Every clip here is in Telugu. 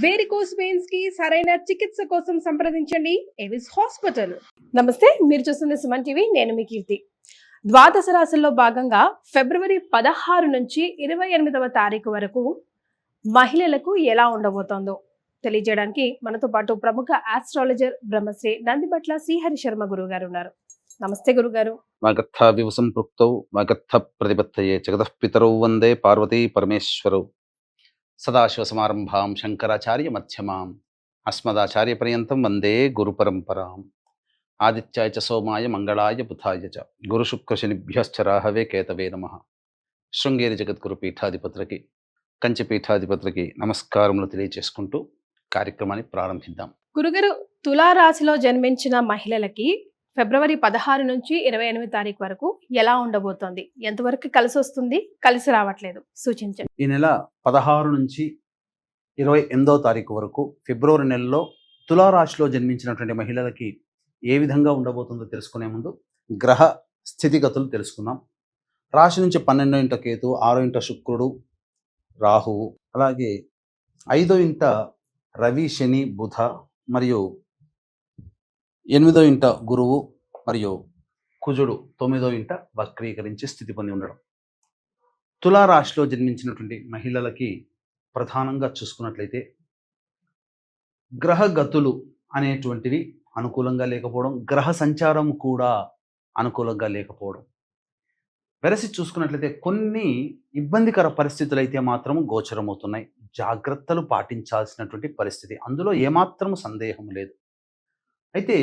వేరికోస్ వెయిన్స్ కి సరైన చికిత్స కోసం సంప్రదించండి ఎవిస్ హాస్పిటల్. నమస్తే, మీరు చూస్తున్న సుమన్ టీవీ. నేను మీ కీర్తి. ద్వాదశ రాశుల్లో భాగంగా ఫిబ్రవరి 16 నుంచి 28వ తారీఖు వరకు మహిళలకు ఎలా ఉండబోతోందో తెలియజేయడానికి మనతో పాటు ప్రముఖ ఆస్ట్రాలజర్ బ్రహ్మశ్రీ నందిబట్ల శ్రీహరి శర్మ గురువు గారు ఉన్నారు. నమస్తే గురుగారు. వాగర్థావివ సంపృక్తౌ వాగర్థ ప్రతిపత్తయే జగతః పితరౌ వందే పార్వతీ పరమేశ్వరౌ. సదాశివసమారంభాం శంకరాచార్య మధ్యమాం అస్మదాచార్య పర్యంతం వందే గురు పరంపరాం. ఆదిత్యాయ చ సోమాయ మంగళాయ బుధాయ చ గురు శుక్ర శనిభ్యశ్చ రాహవే కేతవే నమః. శృంగేరి జగద్గురు పీఠాధిపతులకి, కంచి పీఠాధిపతులకి నమస్కారములు తెలియజేసుకుంటూ కార్యక్రమాన్ని ప్రారంభిద్దాం. గురుగారు, తులారాశిలో జన్మించిన మహిళలకి ఫిబ్రవరి 16 నుంచి 28 తారీఖు వరకు ఎలా ఉండబోతోంది? ఎంతవరకు కలిసి వస్తుంది, కలిసి రావట్లేదు, సూచించండి. ఈ నెల 16 నుంచి 28వ తారీఖు వరకు ఫిబ్రవరి నెలలో తులారాశిలో జన్మించినటువంటి మహిళలకి ఏ విధంగా ఉండబోతుందో తెలుసుకునే ముందు గ్రహ స్థితిగతులు తెలుసుకుందాం. రాశి నుంచి 12వ ఇంట కేతు, 6వ ఇంట శుక్రుడు రాహువు, అలాగే 5వ ఇంట రవి శని బుధ, మరియు 8వ ఇంట గురువు మరియు కుజుడు 9వ ఇంట వక్రీకరించి స్థితి పొంది ఉండడం. తులారాశిలో జన్మించినటువంటి మహిళలకి ప్రధానంగా చూసుకున్నట్లయితే గ్రహగతులు అనేటువంటివి అనుకూలంగా లేకపోవడం, గ్రహ సంచారం కూడా అనుకూలంగా లేకపోవడం. వెరసి చూసుకున్నట్లయితే కొన్ని ఇబ్బందికర పరిస్థితులు అయితే మాత్రం గోచరమవుతున్నాయి. జాగ్రత్తలు పాటించాల్సినటువంటి పరిస్థితి, అందులో ఏమాత్రం సందేహం లేదు. అయితే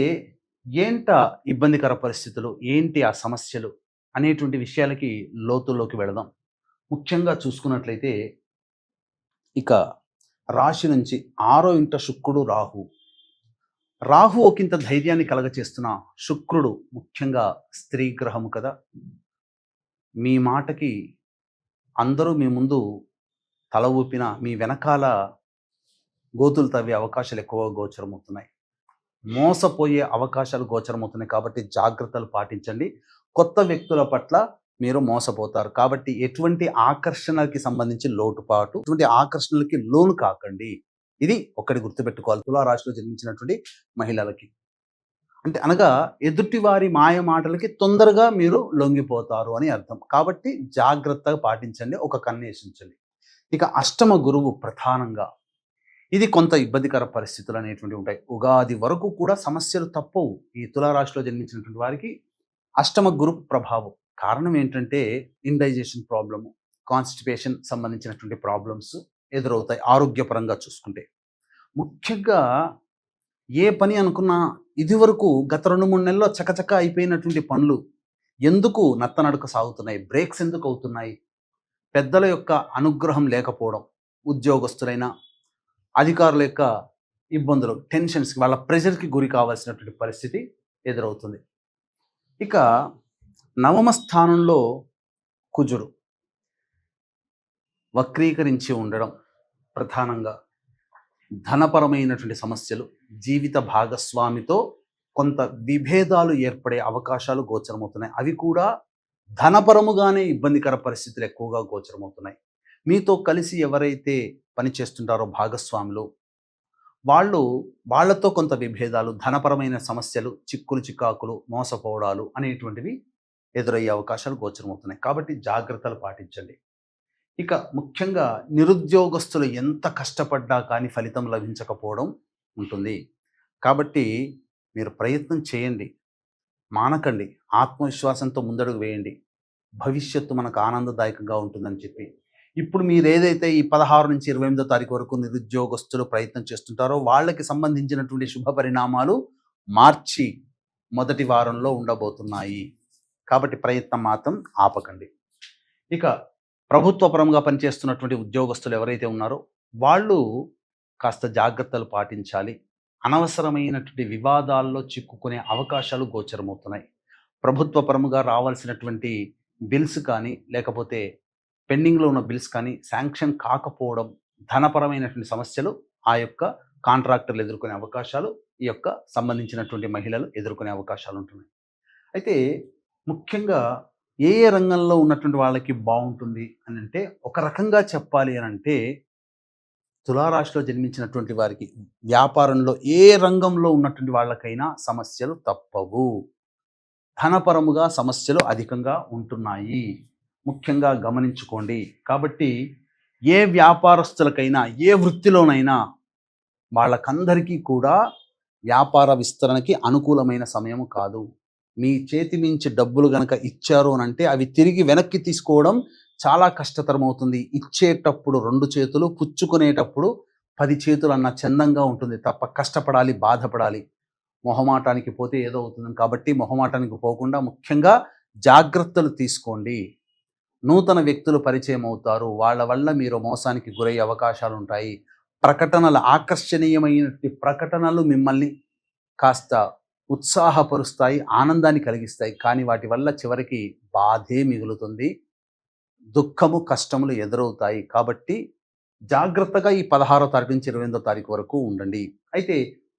ఏంట ఇబ్బందికర పరిస్థితులు, ఏంటి ఆ సమస్యలు అనేటువంటి విషయాలకి లోతుల్లోకి వెళదాం. ముఖ్యంగా చూసుకున్నట్లయితే ఇక రాశి నుంచి 6వ ఇంట శుక్రుడు రాహు ఒకంత ధైర్యాన్ని కలగచేస్తున్న శుక్రుడు ముఖ్యంగా స్త్రీ గ్రహము కదా. మీ మాటకి అందరూ మీ ముందు తల ఊపిన మీ వెనకాల గోతులు తవ్వే అవకాశాలు ఎక్కువగా గోచరమవుతున్నాయి. మోసపోయే అవకాశాలు గోచరమవుతున్నాయి. కాబట్టి జాగ్రత్తలు పాటించండి. కొత్త వ్యక్తుల పట్ల మీరు మోసపోతారు. కాబట్టి ఎటువంటి ఆకర్షణలకి సంబంధించి లోటుపాటు, ఎటువంటి ఆకర్షణలకి లోను కాకండి. ఇది ఒకటి గుర్తుపెట్టుకోవాలి తులారాశిలో జన్మించినటువంటి మహిళలకి. అంటే అనగా ఎదుటి వారి మాయ మాటలకి తొందరగా మీరు లొంగిపోతారు అని అర్థం. కాబట్టి జాగ్రత్తగా పాటించండి, ఒక కన్నేసించండి. ఇక అష్టమ గురువు ప్రధానంగా ఇది కొంత ఇబ్బందికర పరిస్థితులు అనేటువంటివి ఉంటాయి. ఉగాది వరకు కూడా సమస్యలు తప్పవు ఈ తులారాశిలో జన్మించినటువంటి వారికి. అష్టమ గురు ప్రభావం కారణం ఏంటంటే ఇండైజెషన్ ప్రాబ్లము, కాన్స్టిపేషన్ సంబంధించినటువంటి ప్రాబ్లమ్స్ ఎదురవుతాయి ఆరోగ్యపరంగా చూసుకుంటే. ముఖ్యంగా ఏ పని అనుకున్నా ఇది వరకు గత 2-3 నెలల్లో చకచక అయిపోయినటువంటి పనులు ఎందుకు నత్తనడక సాగుతున్నాయి, బ్రేక్స్ ఎందుకు అవుతున్నాయి? పెద్దల యొక్క అనుగ్రహం లేకపోవడం, ఉద్యోగస్తులైన అధికారుల యొక్క ఇబ్బందులు, టెన్షన్స్కి, వాళ్ళ ప్రెషర్కి గురి కావాల్సినటువంటి పరిస్థితి ఎదురవుతుంది. ఇక 9వ స్థానంలో కుజుడు వక్రీకరించి ఉండడం ప్రధానంగా ధనపరమైనటువంటి సమస్యలు, జీవిత భాగస్వామితో కొంత విభేదాలు ఏర్పడే అవకాశాలు గోచరమవుతున్నాయి. అవి కూడా ధనపరముగానే ఇబ్బందికర పరిస్థితులు ఎక్కువగా గోచరమవుతున్నాయి. మీతో కలిసి ఎవరైతే పనిచేస్తుంటారో భాగస్వాములు, వాళ్ళతో కొంత విభేదాలు, ధనపరమైన సమస్యలు, చిక్కులు చికాకులు, మోసపోవడాలు అనేటువంటివి ఎదురయ్యే అవకాశాలు గోచరమవుతున్నాయి. కాబట్టి జాగ్రత్తలు పాటించండి. ఇక ముఖ్యంగా నిరుద్యోగస్తులు ఎంత కష్టపడ్డా కానీ ఫలితం లభించకపోవడం ఉంటుంది. కాబట్టి మీరు ప్రయత్నం చేయండి, మానకండి, ఆత్మవిశ్వాసంతో ముందడుగు వేయండి. భవిష్యత్తు మనకు ఆనందదాయకంగా ఉంటుందని చెప్పి ఇప్పుడు మీరు ఏదైతే ఈ 16 నుంచి 28వ తారీఖు వరకు నిరుద్యోగస్తులు ప్రయత్నం చేస్తుంటారో వాళ్ళకి సంబంధించినటువంటి శుభ పరిణామాలు మార్చి మొదటి వారంలో ఉండబోతున్నాయి. కాబట్టి ప్రయత్నం మాత్రం ఆపకండి. ఇక ప్రభుత్వపరంగా పనిచేస్తున్నటువంటి ఉద్యోగస్తులు ఎవరైతే ఉన్నారో వాళ్ళు కాస్త జాగ్రత్తలు పాటించాలి. అనవసరమైనటువంటి వివాదాల్లో చిక్కుకునే అవకాశాలు గోచరమవుతున్నాయి. ప్రభుత్వపరముగా రావాల్సినటువంటి బిల్స్ కానీ, లేకపోతే పెండింగ్లో ఉన్న బిల్స్ కానీ శాంక్షన్ కాకపోవడం, ధనపరమైనటువంటి సమస్యలు ఆ యొక్క కాంట్రాక్టర్లు ఎదుర్కొనే అవకాశాలు, ఈ యొక్క సంబంధించినటువంటి మహిళలు ఎదుర్కొనే అవకాశాలు ఉంటున్నాయి. అయితే ముఖ్యంగా ఏ రంగంలో ఉన్నటువంటి వాళ్ళకి బాగుంటుంది అని అంటే, ఒక రకంగా చెప్పాలి అని అంటే తులారాశిలో జన్మించినటువంటి వారికి వ్యాపారంలో ఏ రంగంలో ఉన్నటువంటి వాళ్ళకైనా సమస్యలు తప్పవు. ధనపరముగా సమస్యలు అధికంగా ఉంటున్నాయి, ముఖ్యంగా గమనించుకోండి. కాబట్టి ఏ వ్యాపారస్తులకైనా ఏ వృత్తిలోనైనా వాళ్ళకందరికీ కూడా వ్యాపార విస్తరణకి అనుకూలమైన సమయం కాదు. మీ చేతి మించి డబ్బులు గనక ఇచ్చారు అని అంటే అవి తిరిగి వెనక్కి తీసుకోవడం చాలా కష్టతరం అవుతుంది. ఇచ్చేటప్పుడు 2 చేతులు, పుచ్చుకునేటప్పుడు 10 చేతులు అన్న చందంగా ఉంటుంది. తప్ప కష్టపడాలి, బాధపడాలి. మొహమాటానికి పోతే ఏదో అవుతుంది. కాబట్టి మొహమాటానికి పోకుండా ముఖ్యంగా జాగ్రత్తలు తీసుకోండి. నూతన వ్యక్తులు పరిచయం అవుతారు, వాళ్ళ వల్ల మీరు మోసానికి గురయ్యే అవకాశాలు ఉంటాయి. ప్రకటనలు, ఆకర్షణీయమైనటువంటి ప్రకటనలు మిమ్మల్ని కాస్త ఉత్సాహపరుస్తాయి, ఆనందాన్ని కలిగిస్తాయి. కానీ వాటి వల్ల చివరికి బాధే మిగులుతుంది, దుఃఖము, కష్టములు ఎదురవుతాయి. కాబట్టి జాగ్రత్తగా ఈ 16వ తారీఖు నుంచి 28వ తారీఖు వరకు ఉండండి. అయితే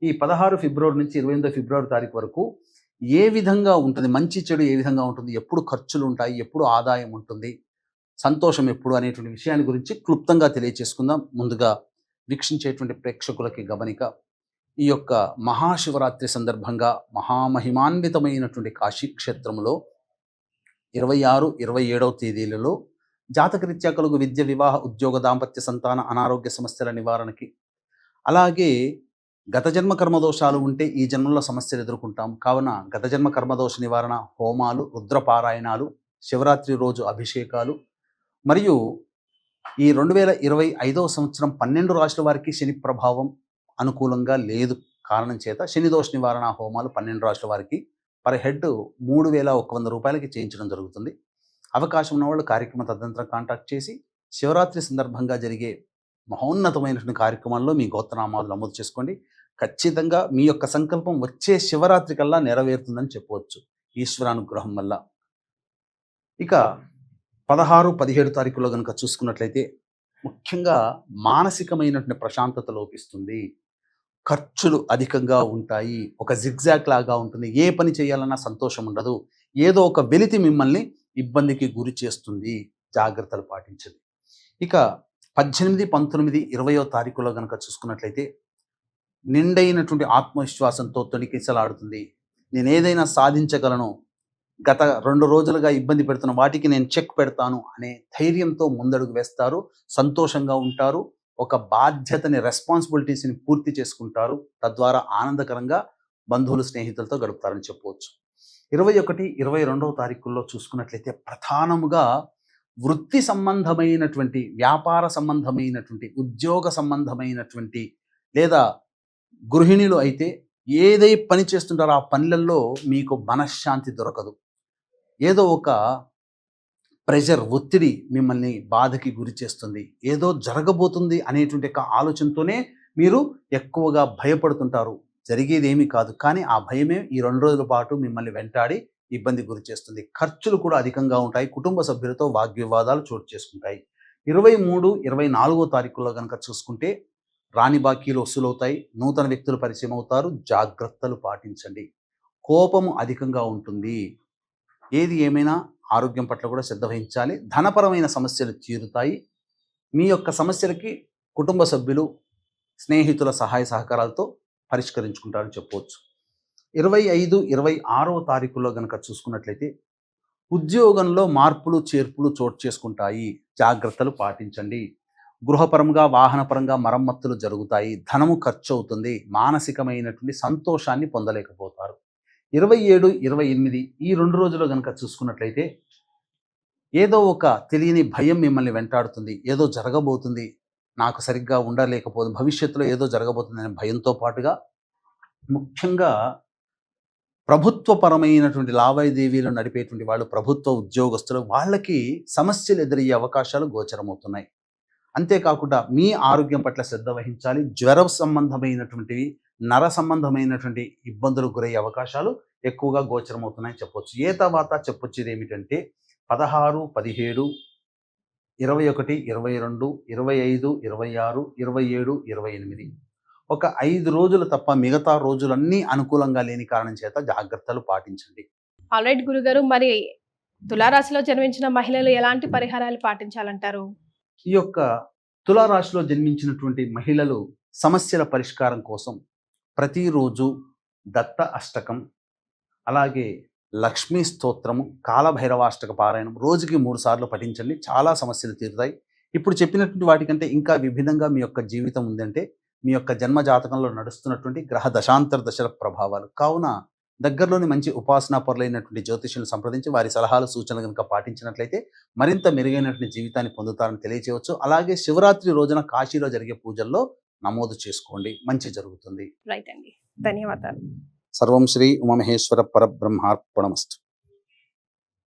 ఈ 16 ఫిబ్రవరి నుంచి 28 ఫిబ్రవరి తారీఖు వరకు ఏ విధంగా ఉంటుంది, మంచి చెడు ఏ విధంగా ఉంటుంది, ఎప్పుడు ఖర్చులు ఉంటాయి, ఎప్పుడు ఆదాయం ఉంటుంది, సంతోషం ఎప్పుడు అనేటువంటి విషయాన్ని గురించి క్లుప్తంగా తెలియచేసుకుందాం. ముందుగా వీక్షించేటువంటి ప్రేక్షకులకి గమనిక, ఈ యొక్క మహాశివరాత్రి సందర్భంగా మహామహిమాన్వితమైనటువంటి కాశీక్షేత్రంలో 26, 27వ తేదీలలో జాతకరీత్యా కలుగు విద్య, వివాహ, ఉద్యోగ, దాంపత్య, సంతాన, అనారోగ్య సమస్యల నివారణకి, అలాగే గత జన్మ కర్మదోషాలు ఉంటే ఈ జన్మలో సమస్యలు ఎదుర్కొంటాం. కావున గత జన్మ కర్మదోష నివారణ హోమాలు, రుద్రపారాయణాలు, శివరాత్రి రోజు అభిషేకాలు, మరియు ఈ 2025వ సంవత్సరం 12 రాశుల వారికి శని ప్రభావం అనుకూలంగా లేదు కారణం చేత శని దోష నివారణ హోమాలు 12 రాశుల వారికి పర్ హెడ్ 3,100 రూపాయలకి చేయించడం జరుగుతుంది. అవకాశం ఉన్నవాళ్ళు కార్యక్రమ తదనంతరం కాంటాక్ట్ చేసి శివరాత్రి సందర్భంగా జరిగే మహోన్నతమైనటువంటి కార్యక్రమాల్లో మీ గోత్రనామాలు నమోదు చేసుకోండి. ఖచ్చితంగా మీ యొక్క సంకల్పం వచ్చే శివరాత్రి కల్లా నెరవేరుతుందని చెప్పవచ్చు ఈశ్వరానుగ్రహం వల్ల. ఇక 16, 17 తారీఖులో కనుక చూసుకున్నట్లయితే ముఖ్యంగా మానసికమైనటువంటి ప్రశాంతత లోపిస్తుంది, ఖర్చులు అధికంగా ఉంటాయి, ఒక జిగ్జాగ్ లాగా ఉంటుంది, ఏ పని చేయాలన్నా సంతోషం ఉండదు, ఏదో ఒక వెలితి మిమ్మల్ని ఇబ్బందికి గురి చేస్తుంది. జాగ్రత్తలు పాటించండి. ఇక 18, 19, 20వ తారీఖులో కనుక చూసుకున్నట్లయితే నిండైనటువంటి ఆత్మవిశ్వాసంతో తొణికిసలాడుతుంది. నేను ఏదైనా సాధించగలను, గత 2 రోజులుగా ఇబ్బంది పెడుతున్న వాటికి నేను చెక్ పెడతాను అనే ధైర్యంతో ముందడుగు వేస్తారు, సంతోషంగా ఉంటారు, ఒక బాధ్యతని, రెస్పాన్సిబిలిటీస్ని పూర్తి చేసుకుంటారు. తద్వారా ఆనందకరంగా బంధువులు, స్నేహితులతో గడుపుతారని చెప్పవచ్చు. 21, 22వ తారీఖుల్లో చూసుకున్నట్లయితే ప్రధానముగా వృత్తి సంబంధమైనటువంటి, వ్యాపార సంబంధమైనటువంటి, ఉద్యోగ సంబంధమైనటువంటి, లేదా గృహిణులు అయితే ఏదై పని చేస్తుంటారో ఆ పనులలో మీకు మనశ్శాంతి దొరకదు. ఏదో ఒక ప్రెషర్, ఒత్తిడి మిమ్మల్ని బాధకి గురి చేస్తుంది. ఏదో జరగబోతుంది అనేటువంటి ఒక ఆలోచనతోనే మీరు ఎక్కువగా భయపడుతుంటారు. జరిగేది ఏమీ కాదు, కానీ ఆ భయమే ఈ 2 రోజుల పాటు మిమ్మల్ని వెంటాడి ఇబ్బంది గురి చేస్తుంది. ఖర్చులు కూడా అధికంగా ఉంటాయి, కుటుంబ సభ్యులతో వాగ్వివాదాలు చోటు చేసుకుంటాయి. 23, 24వ తారీఖుల్లో కనుక చూసుకుంటే రాని బాకీలు వసూలవుతాయి, నూతన వ్యక్తులు పరిచయం అవుతారు. జాగ్రత్తలు పాటించండి. కోపము అధికంగా ఉంటుంది. ఏది ఏమైనా ఆరోగ్యం పట్ల కూడా శ్రద్ధ వహించాలి. ధనపరమైన సమస్యలు తీరుతాయి. మీ యొక్క సమస్యలకి కుటుంబ సభ్యులు, స్నేహితుల సహాయ సహకారాలతో పరిష్కరించుకుంటారని చెప్పవచ్చు. 25, 26వ తారీఖుల్లో కనుక చూసుకున్నట్లయితే ఉద్యోగంలో మార్పులు, చేర్పులు చోటు చేసుకుంటాయి. జాగ్రత్తలు పాటించండి. గృహపరంగా, వాహనపరంగా మరమ్మతులు జరుగుతాయి. ధనము ఖర్చు అవుతుంది. మానసికమైనటువంటి సంతోషాన్ని పొందలేకపోతారు. 27, 28 ఈ 2 రోజులు కనుక చూసుకున్నట్లయితే ఏదో ఒక తెలియని భయం మిమ్మల్ని వెంటాడుతుంది. ఏదో జరగబోతుంది, నాకు సరిగ్గా ఉండలేకపోతుంది, భవిష్యత్తులో ఏదో జరగబోతుంది అనే భయంతో పాటుగా ముఖ్యంగా ప్రభుత్వపరమైనటువంటి లావాదేవీలు నడిపేటువంటి వాళ్ళు, ప్రభుత్వ ఉద్యోగస్తులు, వాళ్ళకి సమస్యలు ఎదురయ్యే అవకాశాలు గోచరమవుతున్నాయి. అంతేకాకుండా మీ ఆరోగ్యం పట్ల శ్రద్ధ వహించాలి. జ్వర సంబంధమైనటువంటివి, నర సంబంధమైనటువంటి ఇబ్బందులు గురయ్యే అవకాశాలు ఎక్కువగా గోచరమవుతున్నాయని చెప్పొచ్చు. ఏ తర్వాత చెప్పొచ్చేది ఏమిటంటే 16, 17, 21, 22, 25, 26, 27, 28 ఒక 5 రోజులు తప్ప మిగతా రోజులన్నీ అనుకూలంగా లేని కారణం చేత జాగ్రత్తలు పాటించండి. ఆల్రైట్ గురుగారు, మరి తులారాశిలో జన్మించిన మహిళలు ఎలాంటి పరిహారాలు పాటించాలంటారు? ఈ యొక్క తులారాశిలో జన్మించినటువంటి మహిళలు సమస్యల పరిష్కారం కోసం ప్రతిరోజు దత్త అష్టకం, అలాగే లక్ష్మీ స్తోత్రము, కాలభైరవాష్టక పారాయణం రోజుకి 3 సార్లు పఠించండి. చాలా సమస్యలు తీరుతాయి. ఇప్పుడు చెప్పినటువంటి వాటికంటే ఇంకా విభిన్నంగా మీ యొక్క జీవితం ఉందంటే మీ యొక్క జన్మ జాతకంలో నడుస్తున్నటువంటి గ్రహ దశాంతర దశల ప్రభావాలు. కావున దగ్గరలోని మంచి ఉపాసనా పరులైనటువంటి జ్యోతిష్యులను సంప్రదించి వారి సలహాలు సూచనలు కనుక పాటించినట్లయితే మరింత మెరుగైనటువంటి జీవితాన్ని పొందుతారని తెలియచేయవచ్చు. అలాగే శివరాత్రి రోజున కాశీలో జరిగే పూజల్లో నమోదు చేసుకోండి, మంచి జరుగుతుంది. రైట్ అండి, ధన్యవాదాలు. సర్వం శ్రీ ఉమామహేశ్వర పరబ్రహ్మార్పణమస్తు.